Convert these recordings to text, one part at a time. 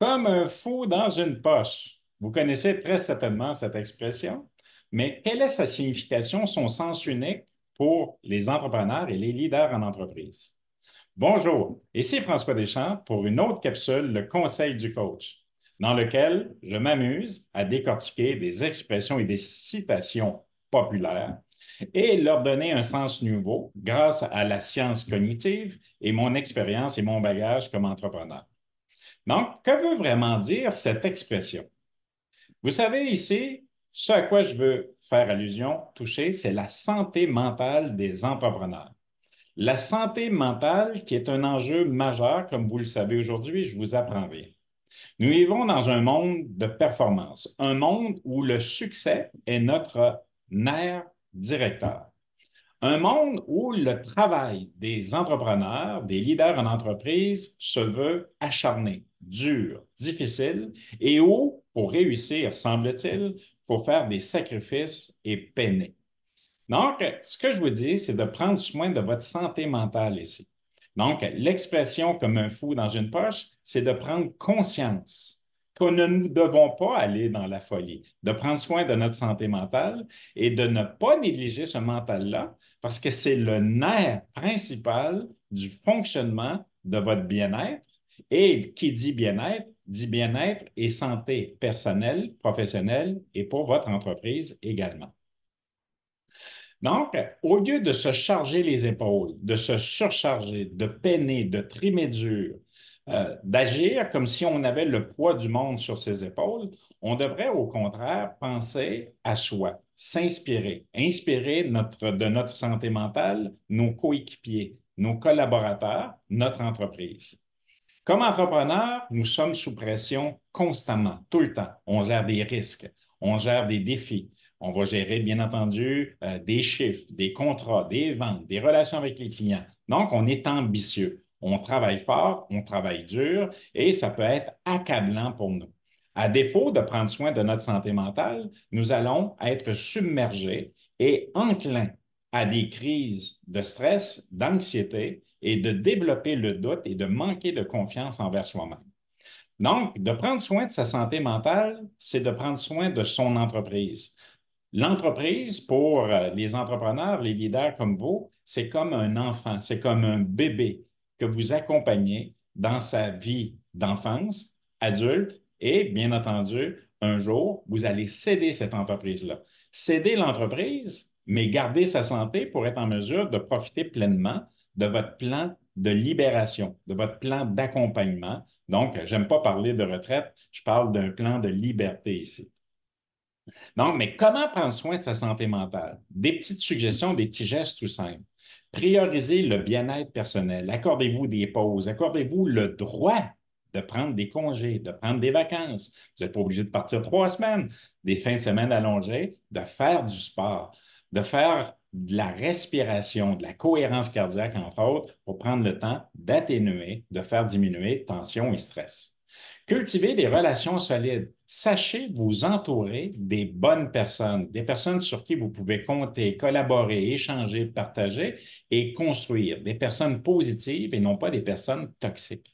Comme un fou dans une poche. Vous connaissez très certainement cette expression, mais quelle est sa signification, son sens unique pour les entrepreneurs et les leaders en entreprise? Bonjour, ici François Deschamps pour une autre capsule, le Conseil du coach, dans lequel je m'amuse à décortiquer des expressions et des citations populaires et leur donner un sens nouveau grâce à la science cognitive et mon expérience et mon bagage comme entrepreneur. Donc, que veut vraiment dire cette expression? Vous savez, ici, ce à quoi je veux faire allusion, toucher, c'est la santé mentale des entrepreneurs. La santé mentale qui est un enjeu majeur, comme vous le savez aujourd'hui, je vous apprends rien. Nous vivons dans un monde de performance, un monde où le succès est notre nerf directeur. Un monde où le travail des entrepreneurs, des leaders en entreprise se veut acharné, dur, difficile et où, pour réussir, semble-t-il, il faut faire des sacrifices et peiner. Donc, ce que je vous dis, c'est de prendre soin de votre santé mentale ici. Donc, l'expression comme un fou dans une poche, c'est de prendre conscience que nous ne devons pas aller dans la folie, de prendre soin de notre santé mentale et de ne pas négliger ce mental-là parce que c'est le nerf principal du fonctionnement de votre bien-être. Et qui dit bien-être et santé personnelle, professionnelle et pour votre entreprise également. Donc, au lieu de se charger les épaules, de se surcharger, de peiner, de trimer dur, d'agir comme si on avait le poids du monde sur ses épaules, on devrait au contraire penser à soi, s'inspirer, inspirer de notre santé mentale, nos coéquipiers, nos collaborateurs, notre entreprise. Comme entrepreneur, nous sommes sous pression constamment, tout le temps. On gère des risques, on gère des défis. On va gérer, bien entendu, des chiffres, des contrats, des ventes, des relations avec les clients. Donc, on est ambitieux. On travaille fort, on travaille dur et ça peut être accablant pour nous. À défaut de prendre soin de notre santé mentale, nous allons être submergés et enclins à des crises de stress, d'anxiété et de développer le doute et de manquer de confiance envers soi-même. Donc, de prendre soin de sa santé mentale, c'est de prendre soin de son entreprise. L'entreprise, pour les entrepreneurs, les leaders comme vous, c'est comme un enfant, c'est comme un bébé que vous accompagnez dans sa vie d'enfance, adulte, et bien entendu, un jour, vous allez céder cette entreprise-là. Céder l'entreprise, mais garder sa santé pour être en mesure de profiter pleinement de votre plan de libération, de votre plan d'accompagnement. Donc, j'aime pas parler de retraite, je parle d'un plan de liberté ici. Donc, mais comment prendre soin de sa santé mentale? Des petites suggestions, des petits gestes tout simples. Priorisez le bien-être personnel. Accordez-vous des pauses. Accordez-vous le droit de prendre des congés, de prendre des vacances. Vous n'êtes pas obligé de partir 3 semaines, des fins de semaine allongées, de faire du sport, de faire de la respiration, de la cohérence cardiaque, entre autres, pour prendre le temps d'atténuer, de faire diminuer tension et stress. Cultivez des relations solides. Sachez vous entourer des bonnes personnes, des personnes sur qui vous pouvez compter, collaborer, échanger, partager et construire, des personnes positives et non pas des personnes toxiques.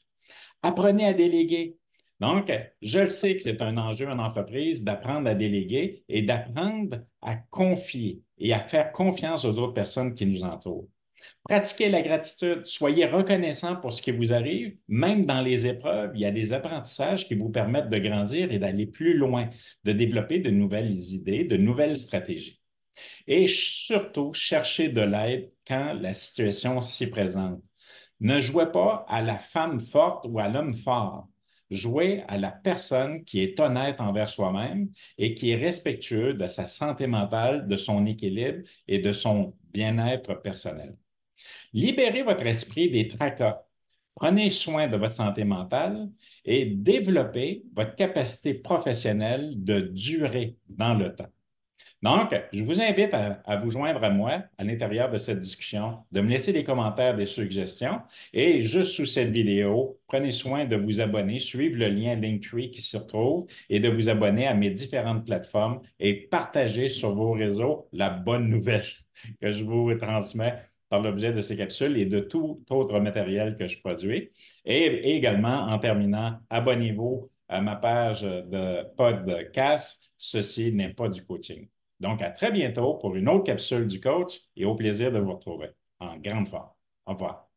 Apprenez à déléguer. Donc, je le sais que c'est un enjeu en entreprise d'apprendre à déléguer et d'apprendre à confier et à faire confiance aux autres personnes qui nous entourent. Pratiquez la gratitude. Soyez reconnaissant pour ce qui vous arrive. Même dans les épreuves, il y a des apprentissages qui vous permettent de grandir et d'aller plus loin, de développer de nouvelles idées, de nouvelles stratégies. Et surtout, cherchez de l'aide quand la situation s'y présente. Ne jouez pas à la femme forte ou à l'homme fort. Jouez à la personne qui est honnête envers soi-même et qui est respectueux de sa santé mentale, de son équilibre et de son bien-être personnel. Libérez votre esprit des tracas. Prenez soin de votre santé mentale et développez votre capacité professionnelle de durer dans le temps. Donc, je vous invite à vous joindre à moi à l'intérieur de cette discussion, de me laisser des commentaires, des suggestions. Et juste sous cette vidéo, prenez soin de vous abonner, suivre le lien Linktree qui se retrouve et de vous abonner à mes différentes plateformes et partager sur vos réseaux la bonne nouvelle que je vous transmets par l'objet de ces capsules et de tout autre matériel que je produis. Et également, en terminant, abonnez-vous à ma page de podcast. Ceci n'est pas du coaching. Donc, à très bientôt pour une autre capsule du coach et au plaisir de vous retrouver en grande forme. Au revoir.